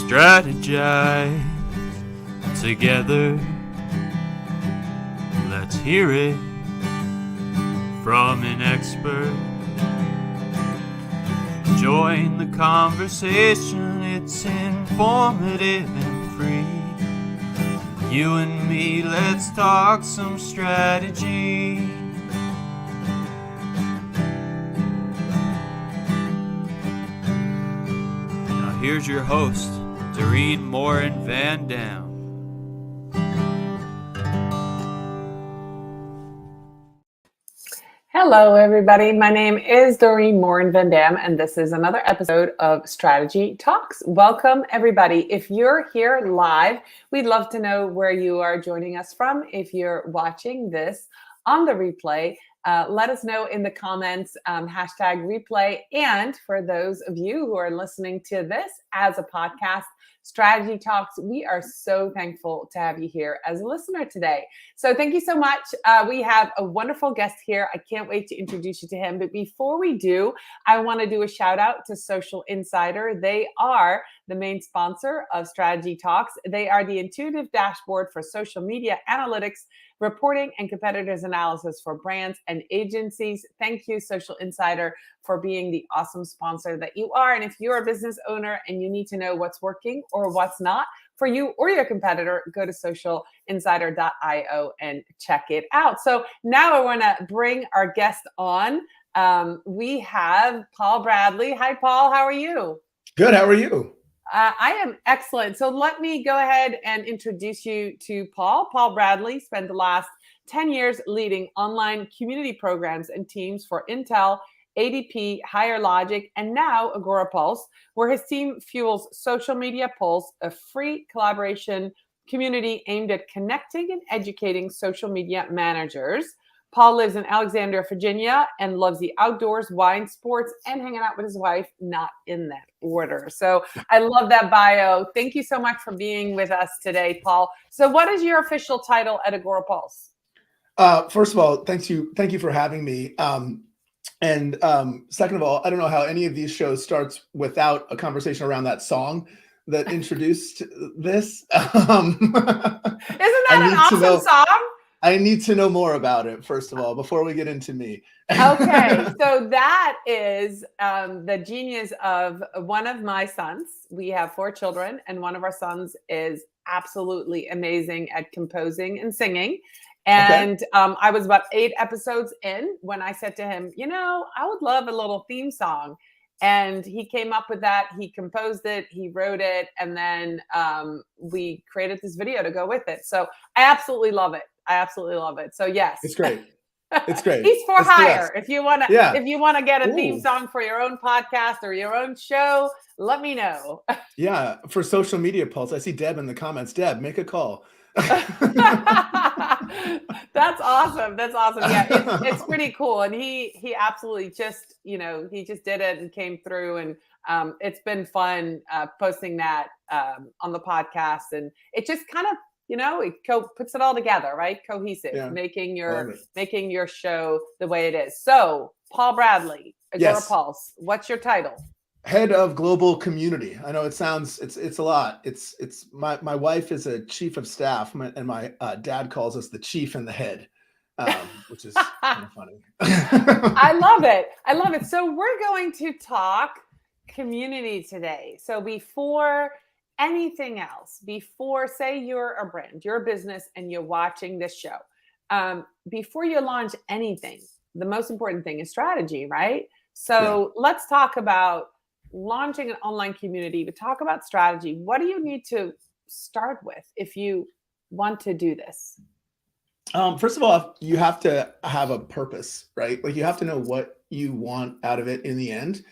strategize together. Let's hear it from an expert. Join the conversation, it's informative and free. You and me, let's talk some strategy. Now here's your host, Dorien Morin-van. Hello, everybody. My name is Dorien Morin-van, and this is another episode of Strategy Talks. Welcome, everybody. If you're here live, we'd love to know where you are joining us from. If you're watching this on the replay, let us know in the comments, hashtag replay. And for those of you who are listening to this as a podcast, Strategy Talks, we are so thankful to have you here as a listener today. So thank you so much. We have a wonderful guest here. I can't wait to introduce you to him. But before we do, I want to do a shout out to Social Insider. They are the main sponsor of Strategy Talks. They are the intuitive dashboard for social media analytics, reporting, and competitors analysis for brands and agencies. Thank you, Social Insider, for being the awesome sponsor that you are. And if you're a business owner and you need to know what's working or what's not for you or your competitor, go to socialinsider.io and check it out. So now I want to bring our guest on. We have Paul Bradley. Hi, Paul. How are you? Good. How are you? I am excellent. So let me go ahead and introduce you to Paul. Paul Bradley spent the last 10 years leading online community programs and teams for Intel, ADP, Higher Logic, and now AgoraPulse, where his team fuels Social Media Pulse, a free collaboration community aimed at connecting and educating social media managers. Paul lives in Alexandria, Virginia, and loves the outdoors, wine, sports, and hanging out with his wife, not in that order. So I love that bio. Thank you so much for being with us today, Paul. So what is your official title at AgoraPulse? First of all, thank you for having me. And second of all, I don't know how any of these shows starts without a conversation around that song that introduced this. Isn't that an awesome song? I need to know more about it, first of all, before we get into me. Okay, so that is the genius of one of my sons. We have 4 children, and one of our sons is absolutely amazing at composing and singing. And okay. I was about 8 episodes in when I said to him, I would love a little theme song. And he came up with that. He composed it, he wrote it, and then we created this video to go with it. So I absolutely love it. So yes, it's great. It's great. He's for hire. If you want to get a theme song for your own podcast or your own show, let me know. Yeah, for Social Media Pulse, I see Deb in the comments. Deb, make a call. That's awesome. Yeah, it's pretty cool. And he absolutely just, he just did it and came through, and it's been fun posting that on the podcast, and it just kind of, it puts it all together, right? Cohesive, making your show the way it is. So Paul Bradley, AgoraPulse, what's your title? Head of Global Community. I know it sounds, it's a lot. It's my wife is a chief of staff, and my dad calls us the chief and the head, which is kind of funny. I love it. So we're going to talk community today. So before anything else, say you're a brand, you're a business, and you're watching this show, before you launch anything, the most important thing is strategy, right? So let's talk about launching an online community, but talk about strategy. What do you need to start with if you want to do this? First of all, you have to have a purpose, right? Like you have to know what you want out of it in the end.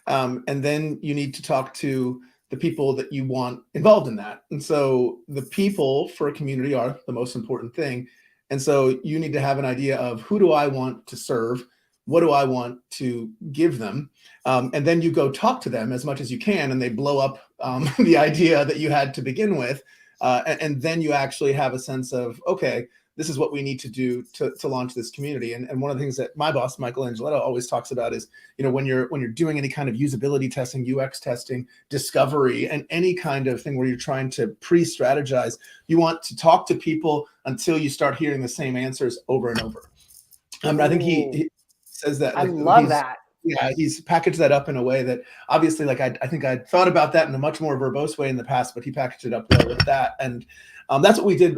And then you need to talk to the people that you want involved in that. And so the people for a community are the most important thing. And so you need to have an idea of who do I want to serve? What do I want to give them? And then you go talk to them as much as you can, and they blow up the idea that you had to begin with. And then you actually have a sense of, okay, this is what we need to do to launch this community. And one of the things that my boss, Michael Angeletto, always talks about is, when you're doing any kind of usability testing, UX testing, discovery, and any kind of thing where you're trying to pre-strategize, you want to talk to people until you start hearing the same answers over and over. I think he says that. I love that. Yeah, he's packaged that up in a way that obviously, like, I think I'd thought about that in a much more verbose way in the past, but he packaged it up well with that. And that's what we did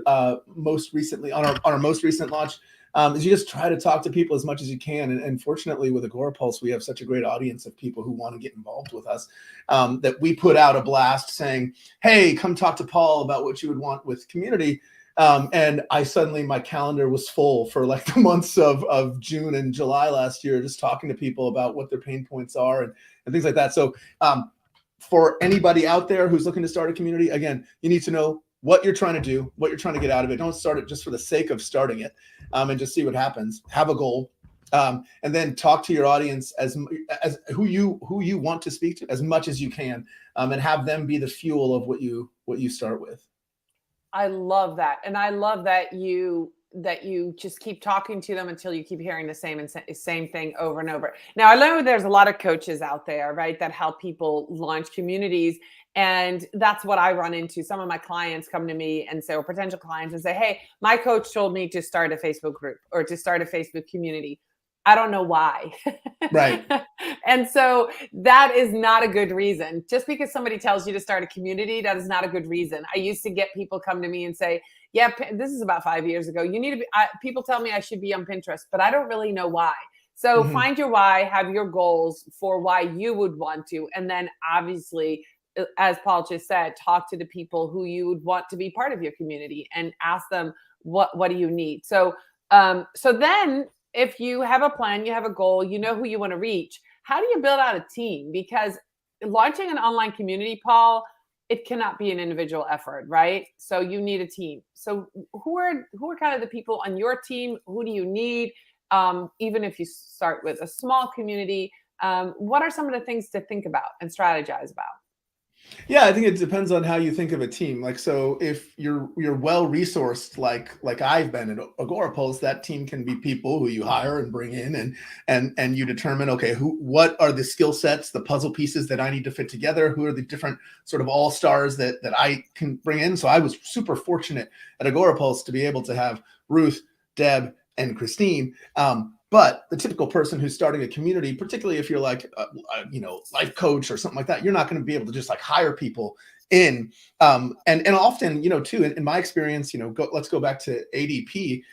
most recently on our most recent launch, is you just try to talk to people as much as you can. And fortunately, with AgoraPulse, we have such a great audience of people who want to get involved with us, that we put out a blast saying, hey, come talk to Paul about what you would want with community. And my calendar was full for like the months of June and July last year, just talking to people about what their pain points are and things like that. So for anybody out there who's looking to start a community, again, you need to know what you're trying to do, what you're trying to get out of it. Don't start it just for the sake of starting it, and just see what happens. Have a goal, and then talk to your audience as who you want to speak to as much as you can, and have them be the fuel of what you start with. I love that. And I love that you just keep talking to them until you keep hearing the same thing over and over. Now, I know there's a lot of coaches out there, right, that help people launch communities. And that's what I run into. Some of my clients come to me or potential clients and say, hey, my coach told me to start a Facebook group or to start a Facebook community. I don't know why. Right. And so that is not a good reason. Just because somebody tells you to start a community, that is not a good reason. I used to get people come to me and say, yeah, this is about 5 years ago. You need to be, people tell me I should be on Pinterest, but I don't really know why. So find your why, have your goals for why you would want to. And then obviously, as Paul just said, talk to the people who you would want to be part of your community and ask them, what do you need? So then, if you have a plan, you have a goal, you know who you want to reach, how do you build out a team? Because launching an online community, Paul, it cannot be an individual effort, right? So you need a team. So who are kind of the people on your team? Who do you need? Even if you start with a small community, what are some of the things to think about and strategize about? Yeah, I think it depends on how you think of a team. Like, so if you're well resourced, like I've been at AgoraPulse, that team can be people who you hire and bring in, and you determine, okay, what are the skill sets, the puzzle pieces that I need to fit together? Who are the different sort of all stars that I can bring in? So I was super fortunate at AgoraPulse to be able to have Ruth, Deb, and Christine. But the typical person who's starting a community, particularly if you're like, life coach or something like that, you're not going to be able to just like hire people in. And often, too, in my experience, let's go back to ADP,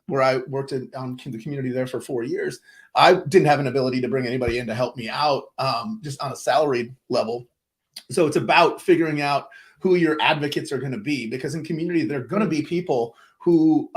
where I worked on the community there for 4 years. I didn't have an ability to bring anybody in to help me out, just on a salaried level. So it's about figuring out who your advocates are going to be, because in community, there are going to be people who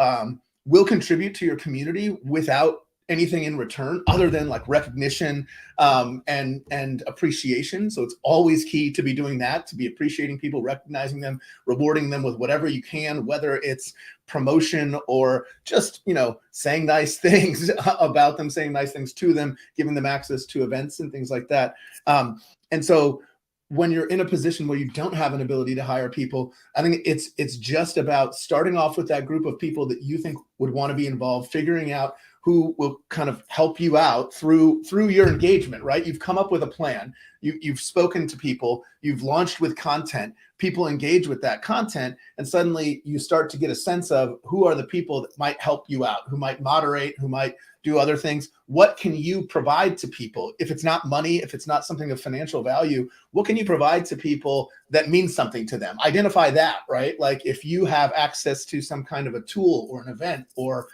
will contribute to your community without anything in return other than like recognition and appreciation. So it's always key to be doing that, to be appreciating people, recognizing them, rewarding them with whatever you can, whether it's promotion or just, saying nice things about them, saying nice things to them, giving them access to events and things like that. And so when you're in a position where you don't have an ability to hire people, I think it's just about starting off with that group of people that you think would want to be involved, figuring out who will kind of help you out through your engagement, right? You've come up with a plan. You've spoken to people. You've launched with content. People engage with that content, and suddenly you start to get a sense of who are the people that might help you out, who might moderate, who might do other things. What can you provide to people? If it's not money, if it's not something of financial value, what can you provide to people that means something to them? Identify that, right? Like if you have access to some kind of a tool or an event or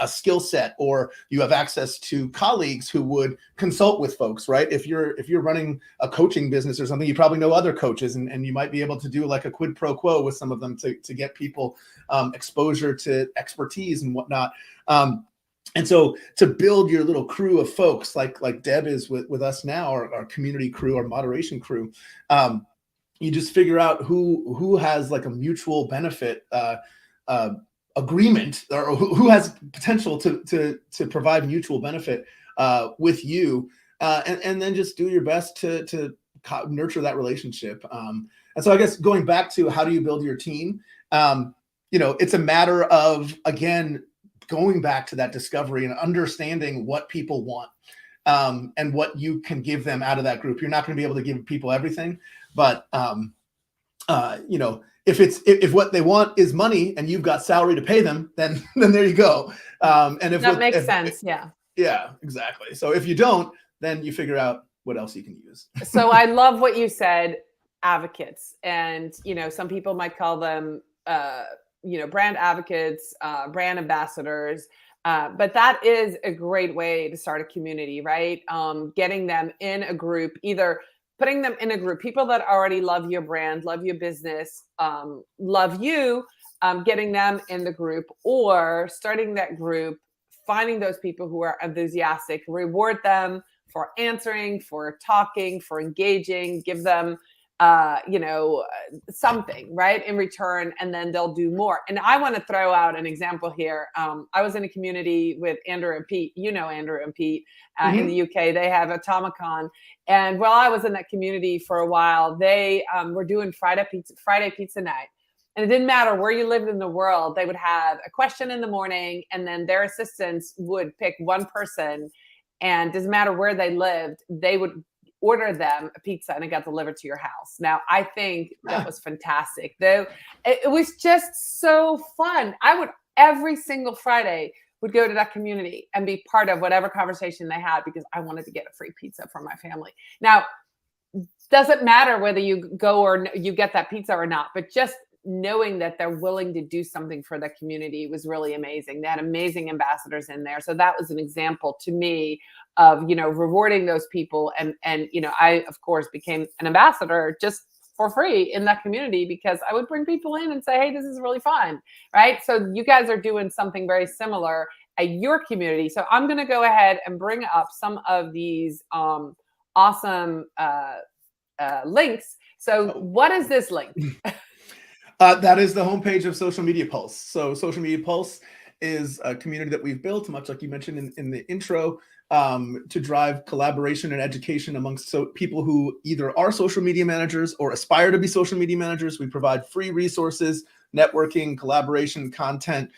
a skill set, or you have access to colleagues who would consult with folks, right? If you're running a coaching business or something, you probably know other coaches, and you might be able to do like a quid pro quo with some of them to get people exposure to expertise and whatnot. And so to build your little crew of folks, like Deb is with us now, our community crew, our moderation crew, you just figure out who has like a mutual benefit agreement, or who has potential to provide mutual benefit with you, and then just do your best to nurture that relationship. And so I guess going back to how do you build your team, it's a matter of, again, going back to that discovery and understanding what people want, and what you can give them out of that group. You're not going to be able to give people everything, but if what they want is money and you've got salary to pay them, then there you go. And that makes sense. Yeah. Yeah, exactly. So if you don't, then you figure out what else you can use. So I love what you said, advocates. And, some people might call them, brand advocates, brand ambassadors. But that is a great way to start a community, right? Getting them in a group, either putting them in a group, people that already love your brand, love your business, love you, getting them in the group, or starting that group, finding those people who are enthusiastic, reward them for answering, for talking, for engaging, give them something, right, in return, and then they'll do more. And I want to throw out an example here. I was in a community with Andrew and Pete. Andrew and Pete in the UK. They have Atomicon. And while I was in that community for a while, they were doing Friday pizza night. And it didn't matter where you lived in the world. They would have a question in the morning, and then their assistants would pick one person. And it doesn't matter where they lived, they would order them a pizza and it got delivered to your house. Now, I think that was fantastic. Though it was just so fun. I would every single Friday would go to that community and be part of whatever conversation they had, because I wanted to get a free pizza for my family. Now, doesn't matter whether you go or you get that pizza or not, but just knowing that they're willing to do something for the community was really amazing. They had amazing ambassadors in there. So that was an example to me of, rewarding those people. And I, of course, became an ambassador just for free in that community, because I would bring people in and say, hey, this is really fun, right? So you guys are doing something very similar at your community. So I'm going to go ahead and bring up some of these awesome links. So what is this link? That is the homepage of Social Media Pulse. So Social Media Pulse is a community that we've built, much like you mentioned in the intro, to drive collaboration and education amongst people who either are social media managers or aspire to be social media managers. We provide free resources, networking, collaboration, content,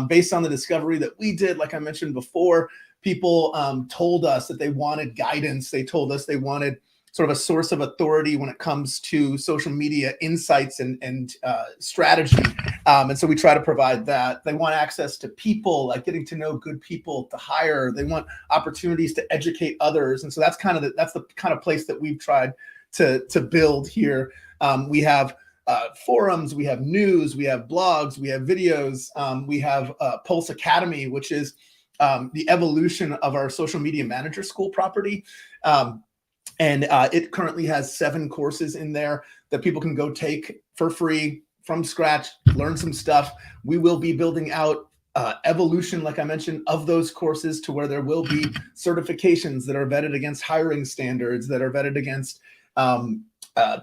based on the discovery that we did. Like I mentioned before, people told us that they wanted guidance. They told us they wanted sort of a source of authority when it comes to social media insights and strategy. And so we try to provide that. They want access to people, like getting to know good people to hire. They want opportunities to educate others. And so that's the kind of place that we've tried to build here. We have forums, we have news, we have blogs, we have videos. We have Pulse Academy, which is the evolution of our social media manager school property. And it currently has 7 courses in there that people can go take for free from scratch, learn some stuff. We will be building out evolution, like I mentioned, of those courses to where there will be certifications that are vetted against hiring standards, that are vetted against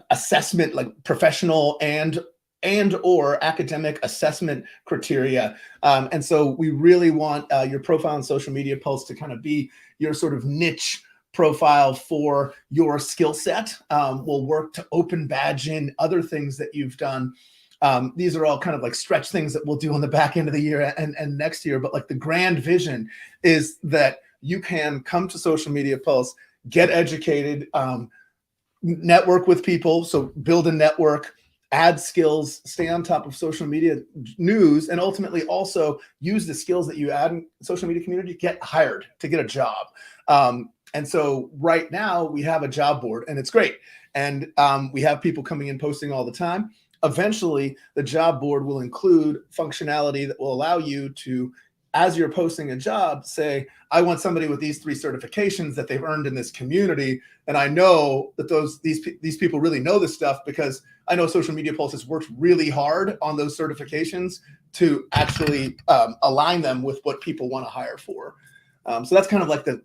assessment, like professional and or academic assessment criteria. And so we really want your profile on Social Media Pulse to kind of be your sort of niche profile for your skill set. We'll work to open badge in other things that you've done. These are all kind of like stretch things that we'll do on the back end of the year and next year. But like the grand vision is that you can come to Social Media Pulse, get educated, network with people. So build a network, add skills, stay on top of social media news, and ultimately also use the skills that you add in social media community to get hired, to get a job. And so right now we have a job board and it's great. And we have people coming in posting all the time. Eventually the job board will include functionality that will allow you to, as you're posting a job, say, I want somebody with these 3 certifications that they've earned in this community. And I know that these people really know this stuff, because I know Social Media Pulse has worked really hard on those certifications to actually align them with what people want to hire for. So that's kind of like the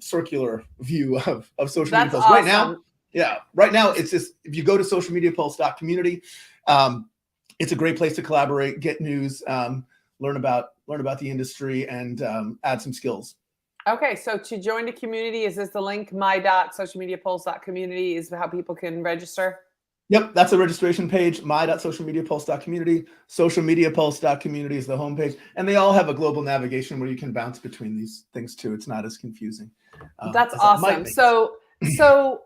circular view of Social Media Pulse. Awesome. Right now, it's just, if you go to socialmediapulse.community, it's a great place to collaborate, get news, learn about the industry, and add some skills. Okay, so to join the community, is this the link? my.socialmediapulse.community is how people can register? Yep, that's a registration page, my.socialmediapulse.community. Socialmediapulse.community is the homepage. And they all have a global navigation where you can bounce between these things too. It's not as confusing. That's as that might awesome. be.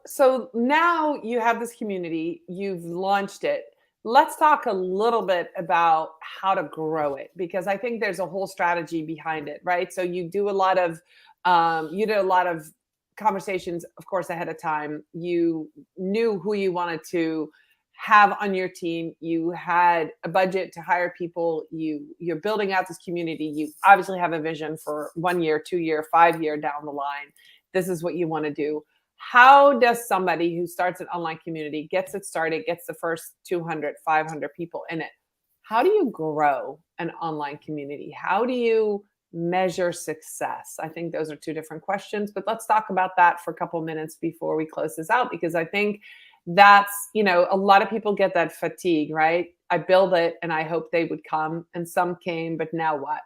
So now you have this community, you've launched it. Let's talk a little bit about how to grow it, because I think there's a whole strategy behind it, right? So you do a lot of you did a lot of conversations, of course, ahead of time. You knew who you wanted to have on your team. You had a budget to hire people. You're building out this community. You obviously have a vision for 1 year, 2 year, 5 year down the line. This is what you want to do. How does somebody who starts an online community, gets it started, gets the first 200, 500 people in it, how do you grow an online community? How do you measure success? I think those are two different questions, but let's talk about that for a couple of minutes before we close this out, because I think that's, a lot of people get that fatigue, right? I build it and I hope they would come, and some came, but now what?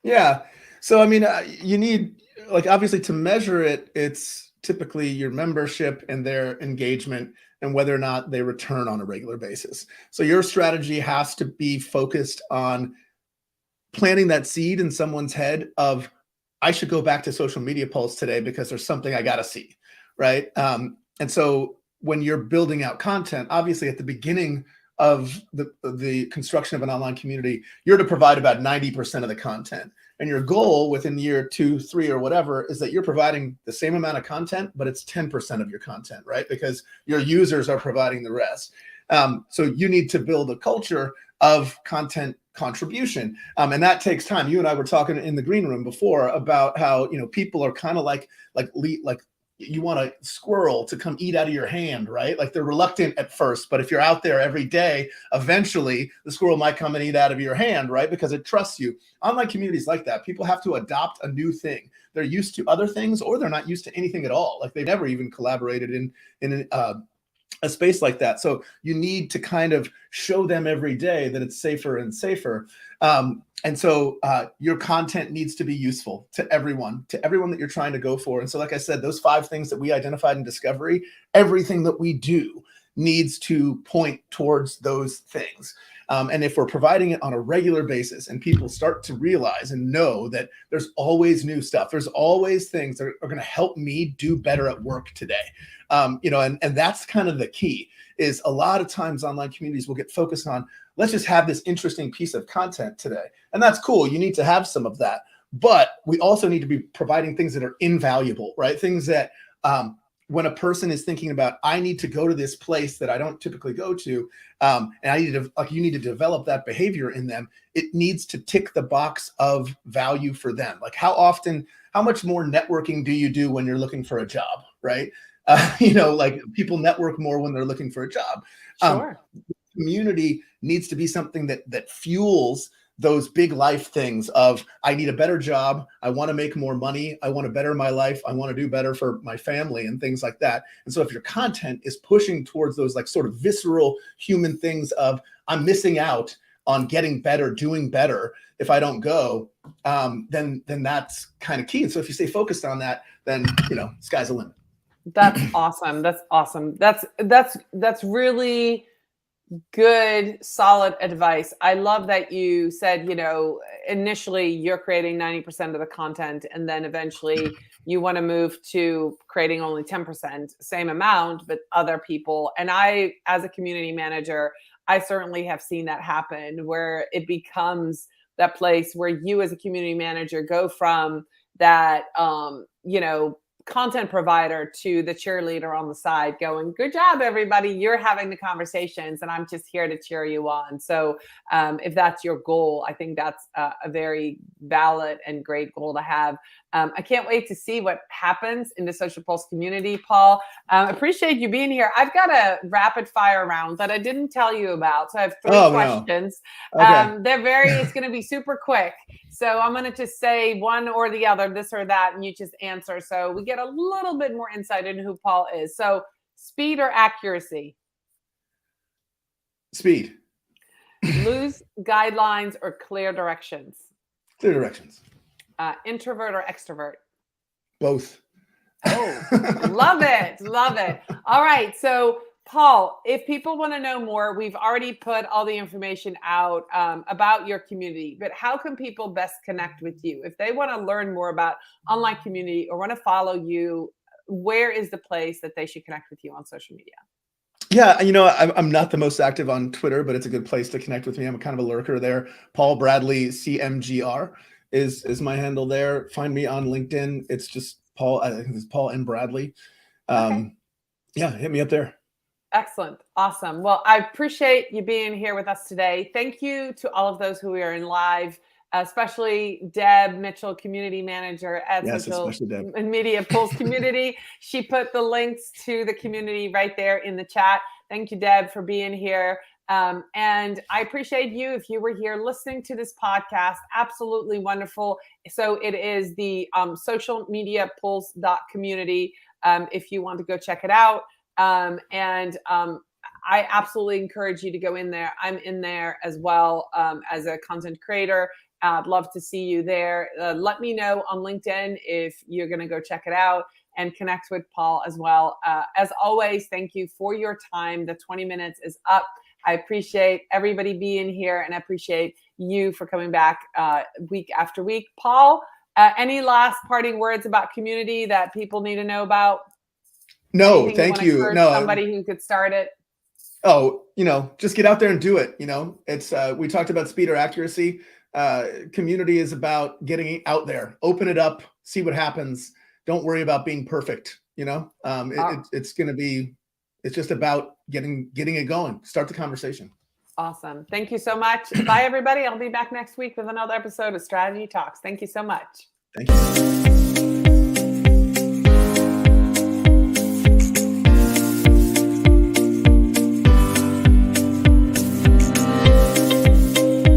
Yeah. So, I mean, you need, like, obviously to measure it, it's typically your membership and their engagement and whether or not they return on a regular basis. So your strategy has to be focused on planting that seed in someone's head of, I should go back to Social Media Pulse today because there's something I got to see, right? And so when you're building out content, obviously at the beginning of the construction of an online community, you're to provide about 90% of the content. And your goal within year 2, 3, or whatever is that you're providing the same amount of content, but it's 10% of your content, right? Because your users are providing the rest. So you need to build a culture of content contribution. And that takes time. You and I were talking in the green room before about how, people are kind of like you want a squirrel to come eat out of your hand, right? Like they're reluctant at first, but if you're out there every day, eventually the squirrel might come and eat out of your hand, right? Because it trusts you. Online communities like that, people have to adopt a new thing. They're used to other things, or they're not used to anything at all. Like they've never even collaborated in a space like that. So you need to kind of show them every day that it's safer and safer. And so your content needs to be useful to everyone that you're trying to go for. And so, like I said, those 5 things that we identified in discovery, everything that we do needs to point towards those things. And if we're providing it on a regular basis and people start to realize and know that there's always new stuff, there's always things that are going to help me do better at work today. And that's kind of the key. Is a lot of times online communities will get focused on, let's just have this interesting piece of content today. And that's cool. You need to have some of that. But we also need to be providing things that are invaluable, right? Things that when a person is thinking about, I need to go to this place that I don't typically go to, and I need to, you need to develop that behavior in them. It needs to tick the box of value for them. Like how much more networking do you do when you're looking for a job, right? Like people network more when they're looking for a job. Sure. Community needs to be something that fuels those big life things of, I need a better job. I want to make more money. I want to better my life. I want to do better for my family and things like that. And so if your content is pushing towards those like sort of visceral human things of, I'm missing out on getting better, doing better if I don't go, then that's kind of key. And so if you stay focused on that, then, sky's the limit. That's awesome. That's awesome. That's really good, solid advice. I love that you said, initially you're creating 90% of the content, and then eventually you want to move to creating only 10%, same amount, but other people. And I, as a community manager, I certainly have seen that happen, where it becomes that place where you as a community manager go from that, content provider to the cheerleader on the side going, good job, everybody. You're having the conversations and I'm just here to cheer you on. So if that's your goal, I think that's a very valid and great goal to have. I can't wait to see what happens in the Social Pulse community, Paul. Appreciate you being here. I've got a rapid fire round that I didn't tell you about. So I have 3 questions. No. Okay. It's going to be super quick. So I'm going to just say one or the other, this or that, and you just answer. So we get a little bit more insight into who Paul is. So speed or accuracy? Speed. Loose guidelines or clear directions? Clear directions. Introvert or extrovert? Both. Oh, love it. Love it. All right. So Paul, if people want to know more, we've already put all the information out about your community, but how can people best connect with you? If they want to learn more about online community or want to follow you, where is the place that they should connect with you on social media? Yeah, I'm not the most active on Twitter, but it's a good place to connect with me. I'm kind of a lurker there. Paul Bradley CMGR is my handle there. Find me on LinkedIn. It's just Paul. I think it's Paul and Bradley. Okay. Yeah, hit me up there. Excellent. Awesome. Well, I appreciate you being here with us today. Thank you to all of those who are in live, especially Deb Mitchell, community manager at Social Media Pulse Community. She put the links to the community right there in the chat. Thank you, Deb, for being here. And I appreciate you if you were here listening to this podcast. Absolutely wonderful. So it is the socialmediapulse.community if you want to go check it out. I absolutely encourage you to go in there. I'm in there as well as a content creator. I'd love to see you there. Let me know on LinkedIn if you're going to go check it out and connect with Paul as well. As always, thank you for your time. The 20 minutes is up. I appreciate everybody being here, and I appreciate you for coming back week after week. Paul, any last parting words about community that people need to know about? No, thank you. No, somebody who could start it. Oh, just get out there and do it. It's we talked about speed or accuracy. Community is about getting out there, open it up, see what happens. Don't worry about being perfect. It's just about getting it going. Start the conversation. Awesome. Thank you so much. Bye, everybody. I'll be back next week with another episode of Strategy Talks. Thank you so much. Thank you.